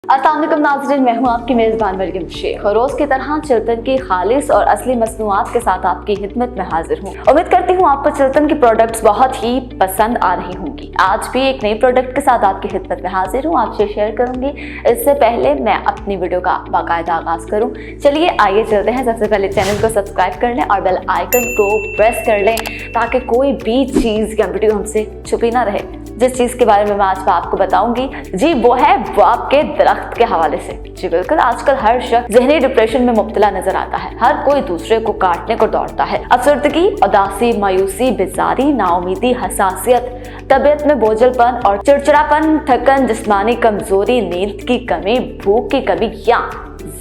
अस्सलाम वालेकुम नाज़रीन, मैं हूँ आपकी मेज़बान मरियम शेख और रोज़ की तरह चिल्तन की खालिस और असली मसनूआत के साथ आपकी खिदमत में हाजिर हूँ। उम्मीद करती हूँ आपको चिल्तन की प्रोडक्ट्स बहुत ही पसंद आ रही होंगी। आज भी एक नई प्रोडक्ट के साथ आपकी खिदमत में हाजिर हूँ, आपसे शेयर करूँगी। इससे पहले मैं अपनी वीडियो का बाकायदा आगाज़ करूँ, चलिए आइए चलते हैं। सबसे पहले चैनल को सब्सक्राइब कर लें और बेल आइकन को प्रेस कर लें ताकि कोई भी चीज़ या वीडियो हमसे छुपी ना रहे। जिस चीज़ के बारे में मैं आज आपको बताऊंगी जी वो है बाब के दरख्त के हवाले से। जी बिल्कुल, आजकल हर शख्स ज़हनी डिप्रेशन में मुब्तला नजर आता है। हर कोई दूसरे को काटने को दौड़ता है। अफसरदगी, उदासी, मायूसी, बेजारी, नाउमीदी, हसासियत, तबीयत में बोझलपन और चिड़चिड़ापन, थकन, जिस्मानी कमजोरी, नींद की कमी, भूख की कमी या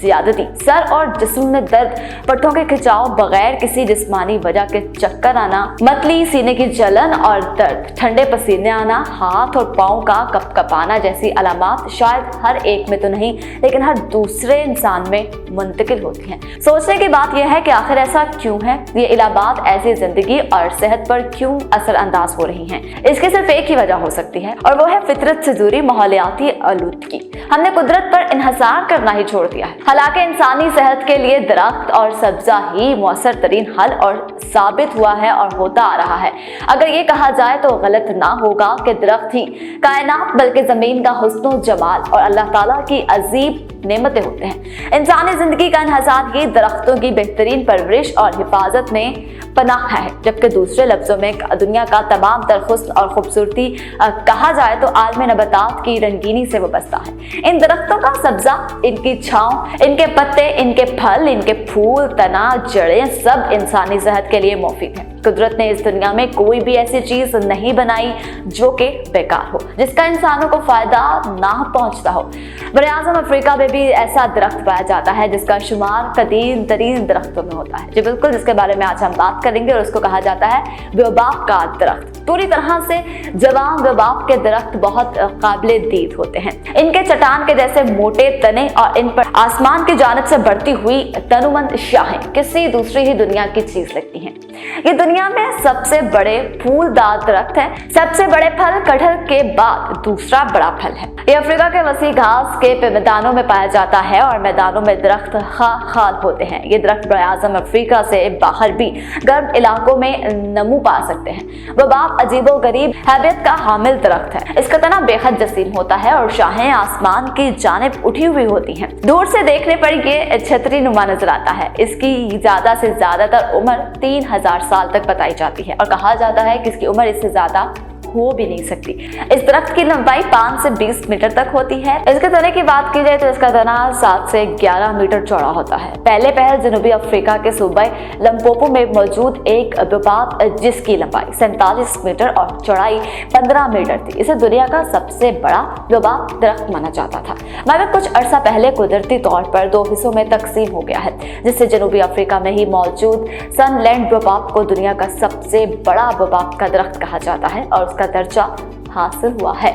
ज्यादती, सर और जिस्म में दर्द, पट्टों के खिंचाव, बगैर किसी जिस्मानी वजह के चक्कर आना, मतली, सीने की जलन और दर्द, ठंडे पसीने आना, हाथ और पाँव का कपकपाना जैसी अलामात शायद हर एक में तो नहीं लेकिन हर दूसरे इंसान में मुंतकिल होती हैं। सोचने की बात यह है कि आखिर ऐसा क्यों है, ये इलाबात ऐसी जिंदगी और सेहत पर क्यों असरअंदाज हो रही हैं। इसकी सिर्फ एक ही वजह हो सकती है और वो है फितरत से दूरी, माहौलियाती आलूदगी। हमने कुदरत पर इन्हसार करना ही छोड़ दिया है। हालांकि इंसानी सेहत के लिए दरख्त और सब्जा ही मौसर तरीन हल और साबित हुआ है और होता आ रहा है। अगर ये कहा जाए तो गलत ना होगा कि दरख्त ही कायनात बल्कि जमीन का हुस्न जमाल और अल्लाह ताला की अजीब नेमतें होते हैं। इंसानी जिंदगी का इन्हसार ही दरख्तों की बेहतरीन परवरिश और हिफाजत में पनाह है, जबकि दूसरे लफ्जों में दुनिया का तमाम तर हुस्न और खूबसूरती कहा जाए तो आलम नबातात की रंगीनी से वाबस्ता है। इन दरख्तों का सब्जा, इनकी छांव, इनके पत्ते, इनके फल, इनके फूल, तना, जड़ें सब इंसानी सेहत के लिए मुफीद हैं। कुदरत ने इस दुनिया में कोई भी ऐसी चीज नहीं बनाई जो कि बेकार हो, जिसका इंसानों को फायदा ना पहुंचता हो। बरे-ए-आज़म अफ्रीका में भी ऐसा दरख्त पाया जाता है जिसका शुमार कदीम तरीन दरख्तों में होता है। जी बिल्कुल, जिसके बारे में आज हम बात करेंगे और उसको कहा जाता है बाब का दरख्त। पूरी तरह से जवान बाब के दरख्त बहुत काबिले दीद होते हैं। इनके चट्टान के जैसे मोटे तने और इन पर आसमान की जानिब से बढ़ती हुई तनुमंद शाखें किसी दूसरी ही दुनिया की चीज लगती हैं। ये दुनिया में सबसे बड़े फूलदार दरख्त है। सबसे बड़े फल कटहल के बाद दूसरा बड़ा फल है। ये अफ्रीका के वसी घास के मैदानों में पाया जाता है और मैदानों में दरख्त खाल होते हैं। ये दरख्त बरे-ए-आज़म अफ्रीका से बाहर भी गर्म इलाकों में नमू पा सकते हैं। बाब अजीबो गरीब हैबियत का हामिल दरख्त है। इसका तना बेहद जसीम होता है और शाखें आसमान की जानिब उठी हुई होती हैं। दूर से देखने पर ये छतरी नुमा नजर आता है। इसकी ज्यादा से ज्यादातर उम्र 3000 साल तक बताई जाती है और कहा जाता है कि इसकी उम्र इससे ज्यादा हो भी नहीं सकती। इस दरख्त की लंबाई 5 से 20 मीटर तक होती है। इसके तने की बात की जाए तो इसका तना 7 से 11 मीटर चौड़ा होता है। पहले पहल जनूबी अफ्रीका के सूबे लंपोपो में मौजूद एक बाब जिसकी लंबाई 47 मीटर और चौड़ाई 15 मीटर थी, इसे दुनिया का सबसे बड़ा बाब दरख्त माना जाता था। मगर कुछ अरसा पहले कुदरती तौर पर 2 हिस्सों में तकसीम हो गया है, जिससे जनूबी अफ्रीका में ही मौजूद सनलैंड बाब को दुनिया का सबसे बड़ा बाब का दरख्त कहा जाता है और उसका दर्जा हासिल हुआ है।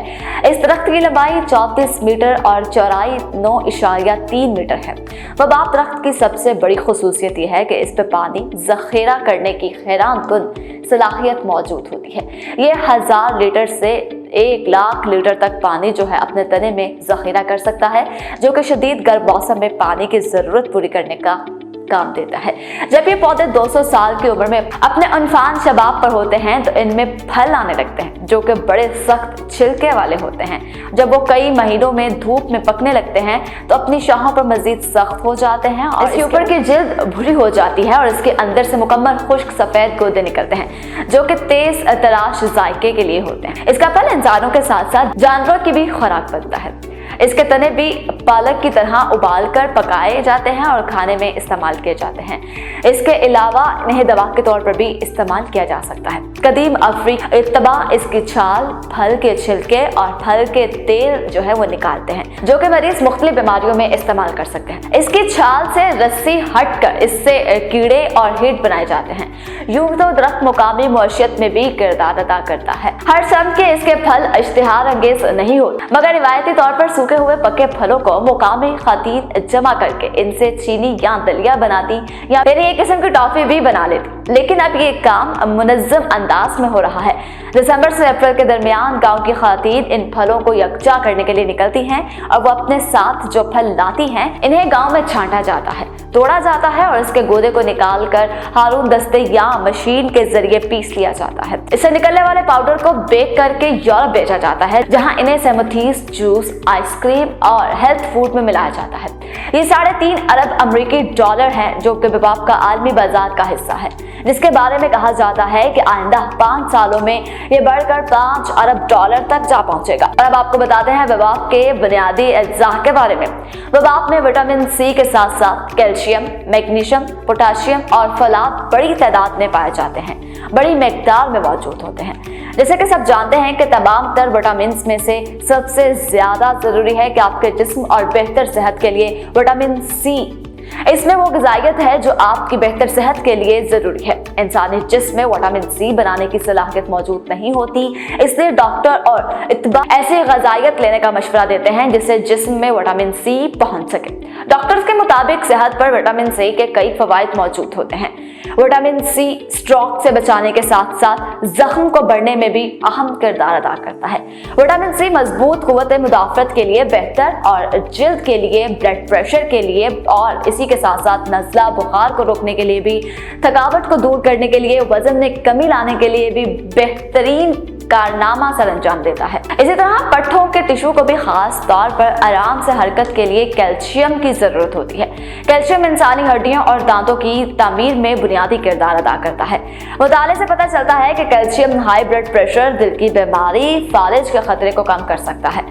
इस दरख्त की लंबाई 34 मीटर और चौड़ाई 9.3 मीटर है। बाब दरख्त की सबसे बड़ी खुसूसियत यह है कि इस पे पानी जखीरा करने की हैरान कुन सलाहियत मौजूद होती है। ये 1000 लीटर से 1 लाख लीटर तक पानी जो है अपने तने में जखीरा कर सकता है, जो कि शदीद गर्म मौसम में पानी की जरूरत पूरी करने का काम देता है। जब ये पौधे 200 साल की उम्र में अपने अनफान शबाब पर होते हैं तो इनमें फल आने लगते हैं जो कि बड़े सख्त छिलके वाले होते हैं। जब वो कई महीनों में धूप में पकने लगते हैं तो अपनी शाखों पर मजीद सख्त हो जाते हैं और इसके ऊपर की जिल्द भूरी हो जाती है और इसके अंदर से मुकम्मल खुश्क सफेद गूदे निकलते हैं जो कि तेज तराश जायके के लिए होते हैं। इसका फल इंसानों के साथ साथ जानवरों की भी खुराक बनता है। इसके तने भी पालक की तरह उबालकर पकाए जाते हैं और खाने में इस्तेमाल किए जाते हैं। इसके अलावा इन्हें दवा के तौर पर भी इस्तेमाल किया जा सकता है। कदीम अफ्रीकी इत्तबा इसकी छाल, फल के छिलके और फल के तेल जो है वो निकालते हैं, जो कि मरीज मुख्तलिफ बीमारियों में इस्तेमाल कर सकते हैं। इसकी छाल से रस्सी हटकर इससे कीड़े और हिट बनाए जाते हैं। यूं तो दरख्त मुकामी मुआशियत में भी किरदार अदा करता है। हर सम के इसके फल इश्तिहार अंगेज नहीं होते, मगर रिवायती तौर पर सूखे चुके हुए पके फलों को मुकामी खातून जमा करके इनसे चीनी या दलिया बनाती या फिर एक किस्म की टॉफी भी बना लेती। लेकिन अब ये काम मुनज़्ज़म अंदाज में हो रहा है। दिसंबर से अप्रैल के दरमियान गांव की खातून इन फलों को यकजा करने के लिए निकलती हैं और वो अपने साथ जो फल लाती हैं इन्हें गांव में छांटा जाता है, तोड़ा जाता है और इसके गोदे को निकाल कर हारून दस्ते या मशीन के जरिए पीस लिया जाता है। इससे निकलने वाले पाउडर को बेक करके यूरोप भेजा जाता है, जहां इन्हें स्मूथीज, जूस, आइसक्रीम और हेल्थ फूड में मिलाया जाता है। ये 3.5 अरब अमेरिकी डॉलर है जो कबाब का आलमी बाजार का हिस्सा है, जिसके बारे में कहा जाता है कि आइंदा 5 सालों में ये बढ़कर 5 अरब डॉलर तक जा पहुंचेगा। और अब आपको बताते हैं कबाब के बुनियादी अज्जा के बारे में। कबाब में विटामिन सी के साथ साथ कैल्शियम, मैग्नीशियम, पोटाशियम और फलाद बड़ी तादाद में पाए जाते हैं, बड़ी मिकदार में मौजूद होते हैं। जैसे कि सब जानते हैं कि तमाम तर विटामिन में से सबसे ज्यादा जरूरी है कि आपके जिस्म और बेहतर सेहत के लिए विटामिन सी। इसमें वो ग़िज़ाइयत है जो आपकी बेहतर सेहत के लिए जरूरी है। इंसानी जिस्म में विटामिन सी बनाने की सलाहियत मौजूद नहीं होती, इसलिए डॉक्टर और इत्तबा ऐसी ग़िज़ाइयत लेने का मशवरा देते हैं जिससे जिस्म में विटामिन सी पहुंच सके। डॉक्टर्स के मुताबिक सेहत पर विटामिन सी के कई फ़वाइद मौजूद होते हैं। विटामिन सी स्ट्रोक से बचाने के साथ साथ जख्म को बढ़ने में भी अहम किरदार अदा करता है। विटामिन सी मजबूत कुव्वत मुदाफ़त के लिए बेहतर और जिल्द के लिए, ब्लड प्रेशर के लिए और इसी के साथ साथ नज़ला, बुखार को रोकने के लिए भी, थकावट को दूर करने के लिए, वजन में कमी लाने के लिए भी बेहतरीन कारनामा सर अंजाम देता है। इसी तरह पट्ठों के टिश्यू को भी खास तौर पर आराम से हरकत के लिए कैल्शियम की जरूरत होती है। कैल्शियम इंसानी हड्डियों और दांतों की तामीर में बुनियादी किरदार अदा करता है। मुताले से पता चलता है कि कैल्शियम हाई ब्लड प्रेशर, दिल की बीमारी, फालिज के खतरे को कम कर सकता है।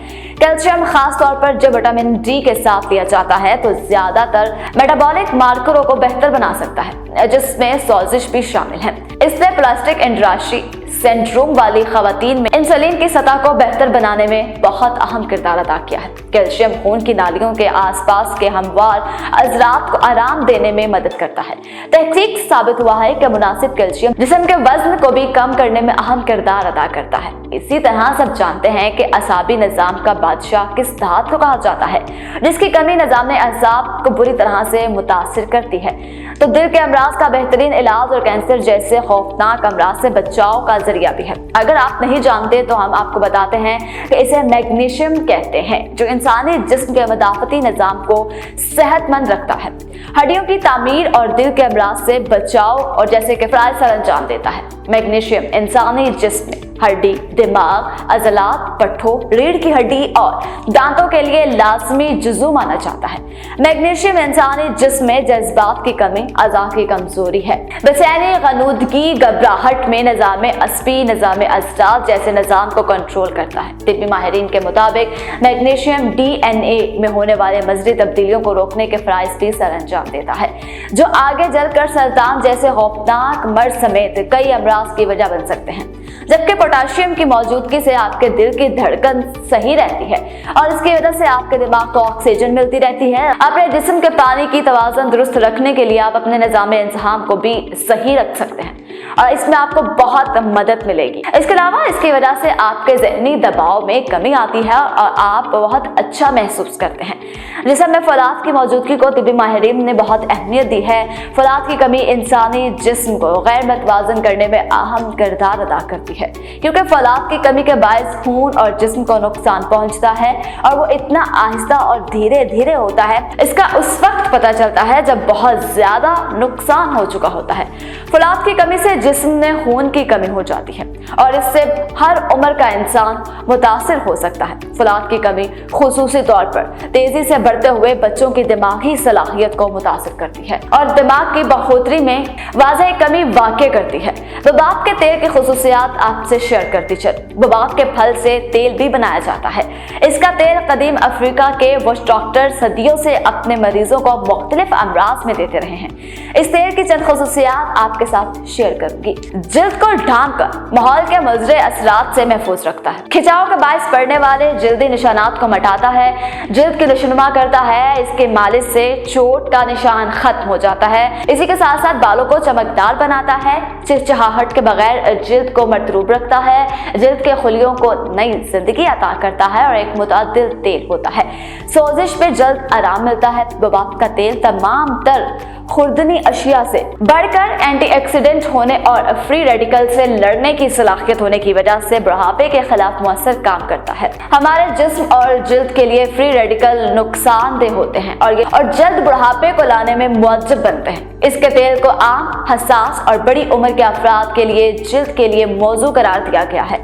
कैल्शियम खास तौर पर जब विटामिन डी के साथ लिया जाता है तो ज्यादातर मेटाबॉलिक मार्करों को बेहतर बना सकता है, जिसमें सोजिश भी शामिल है। इसने प्लास्टिक इंड्राशी सिंड्रोम वाली खवातीन में इंसुलिन की सतह को बेहतर बनाने में बहुत अहम किरदार अदा किया है। कैल्शियम खून की नालियों के आसपास के हमवार अज़रात को आराम देने में मदद करता है। तहकीक साबित हुआ है कि मुनासिब कैल्शियम जिस्म के वजन को भी कम करने में अहम किरदार अदा करता है। इसी तरह सब जानते हैं कि असाबी निज़ाम का बादशाह किस धात को कहा जाता है, जिसकी कमी निज़ाम अज़ाब को बुरी तरह से मुतासिर करती है। तो दिल के अमराज का बेहतरीन इलाज और कैंसर जैसे खौफनाक अमराज से बचाव का जरिया भी है। अगर आप नहीं जानते तो हम आपको बताते हैं कि इसे मैग्नीशियम कहते हैं, जो इंसानी जिस्म के मदाफती निज़ाम को सेहतमंद रखता है, हड्डियों की तामीर और दिल के अमराज से बचाव और जैसे कि फ़राइज़ सर अंजाम देता है। मैग्नीशियम इंसानी जिस्म में हड्डी, दिमाग, अज़लात, पट्ठों, रीढ़ की हड्डी और दांतों के लिए लाजमी जुज़ू माना जाता है। मैग्नीशियम इंसानी जिस्म में जज्बात की कमी, अज़ा की कमजोरी है, बेचैनी, गनूदगी, घबराहट में निज़ाम असबी, निज़ाम अज़रात जैसे निज़ाम को कंट्रोल करता है। तिब्बी माहिरीन के मुताबिक मैग्नीशियम DNA में होने वाले मजरी तब्दीलियों को रोकने के फ़राइज़ भी सर अंजाम देता है, जो आगे चलकर सरतान जैसे खौफनाक मर्ज समेत कई अमराज की वजह बन सकते हैं। जबकि पोटाशियम की मौजूदगी से आपके दिल की धड़कन सही रहती है और इसकी वजह से आपके दिमाग को ऑक्सीजन मिलती रहती है। अपने जिस्म के पानी की तवाज़ुन दुरुस्त रखने के लिए आप अपने निज़ाम इंतज़ाम को भी सही रख सकते हैं और इसमें आपको बहुत मदद मिलेगी। इसके अलावा इसकी वजह से आपके ज़हनी दबाव में कमी आती है और आप बहुत अच्छा महसूस करते हैं। जिस्म में फलाद की मौजूदगी को तिब्बी माहिरीन ने बहुत अहमियत दी है। फलाद की कमी इंसानी जिस्म को गैर मतवाज़न करने में अहम किरदार अदा करती है, क्योंकि फलाद की कमी के बायस खून और जिस्म को नुकसान पहुंचता है और वो इतना आहिस्ता और धीरे धीरे होता है। इसका उस वक्त पता चलता है जब बहुत ज्यादा नुकसान हो चुका होता है। फलाद की कमी से जिस्म में खून की कमी हो जाती है और इससे हर उम्र का इंसान मुतासिर हो सकता है। फलाद की कमी खुसूसी तौर पर तेजी से बढ़ते हुए बच्चों की दिमागी सलाहियत को मुतासिर करती है और दिमाग की बढ़ोतरी में वाज़ेह कमी वाक़ करती है। बबाब के तेल की खुसूसियात आपसे शेयर करती चल। बबाब के फल से तेल भी बनाया जाता है। इसका तेल कदीम अफ्रीका के वो डॉक्टर सदियों से अपने मरीजों को मुख्तलिफ अमराज में देते रहे हैं। इस तेल की चंद खुसूसियात आपके साथ शेयर करूंगी। जिल्द को ढांक कर माहौल के मुज़रे असरात से महफूज रखता है। खिंचाव के बायस पड़ने वाले जिल्दी निशानात को मिटाता है, जिल्द की नशनुमा करता है। इसके मालिश से चोट का निशान खत्म हो जाता है। इसी के साथ साथ बालों को चमकदार बनाता है, चिरचिराहट के बगैर जिल्द को मरतूब रखता है, जिल्द के के खुलियों को नई जिंदगी अता करता है और एक मुतअद्दिल तेल होता है। सोजिश पे जल्द आराम मिलता है। बाबाब का तेल तमाम तर खुर्दनी अशिया से बढ़कर एंटीऑक्सीडेंट होने और फ्री रेडिकल से लड़ने की सलाहियत होने की वजह से बुढ़ापे के खिलाफ मुअस्सर काम करता है। हमारे जिस्म और जिल्द के लिए फ्री रेडिकल नुकसानदेह होते हैं और जल्द बुढ़ापे को लाने में मुअज्जब बनते हैं। इसके तेल को आम, हसास और बड़ी उम्र के अफराद के लिए जिल्द के लिए मौजू करार दिया गया है।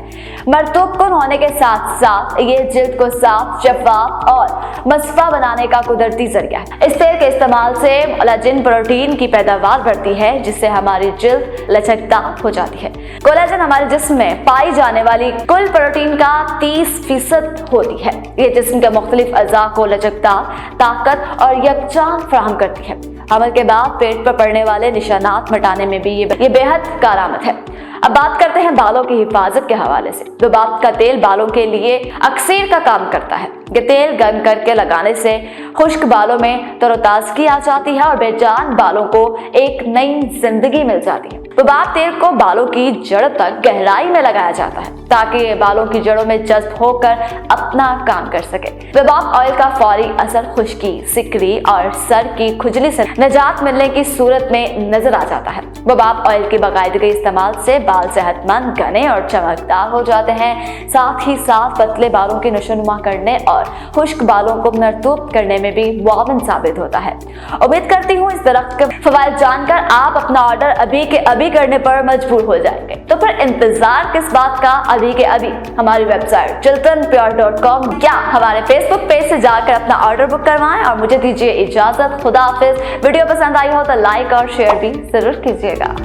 मरतूब कुन होने के साथ साथ ये जिल्द को साफ, शफाफ और मसफा बनाने का कुदरती जरिया है। इस तेल के इस्तेमाल से कोलाजन प्रोटीन की पैदावार बढ़ती है, जिससे हमारी जिल्द लचकदार हो जाती है। कोलाजन हमारे जिस्म में पाई जाने वाली कुल प्रोटीन का 30% होती है। ये जिस्म के मुख्तलिफ अज़ा को लचकदार, ताकत और यकजान फराहम करती है। हमल के बाद पेट पर पड़ने वाले निशानात मिटाने में भी ये बेहद कारआमद है। अब बात करते हैं बालों की हिफाजत के हवाले से। बाबाब का तेल बालों के लिए अक्सीर का काम करता है। ये तेल गर्म करके लगाने से खुश्क बालों में तरोताजगी आ जाती है और बेजान बालों को एक नई जिंदगी मिल जाती है। बाबाब तेल को बालों की जड़ तक गहराई में लगाया जाता है ताकि ये बालों की जड़ों में जज्ब होकर अपना काम कर सके। बाबाब ऑयल का फौरी असर खुश्की, सिकरी और सर की खुजली से निजात मिलने की सूरत में नजर आ जाता है। बाबाब ऑयल के बाकायदगी इस्तेमाल से बाल सेहतमंद, घने और चमकदार हो जाते हैं। साथ ही साथ पतले बालों की नशोनुमा करने और खुश्क बालों को मरतूब करने में भी मुआविन साबित होता है। उम्मीद करती हूँ इस दरख्त के फवाइद जानकर आप अपना ऑर्डर अभी के अभी करने पर मजबूर हो जाएंगे। तो फिर इंतजार किस बात का, अभी के अभी हमारी वेबसाइट chiltanpure.com या हमारे फेसबुक पेज से जाकर अपना ऑर्डर बुक करवाएं और मुझे दीजिए इजाजत। खुदा हाफिज। वीडियो पसंद आई हो तो लाइक और शेयर भी जरूर कीजिएगा।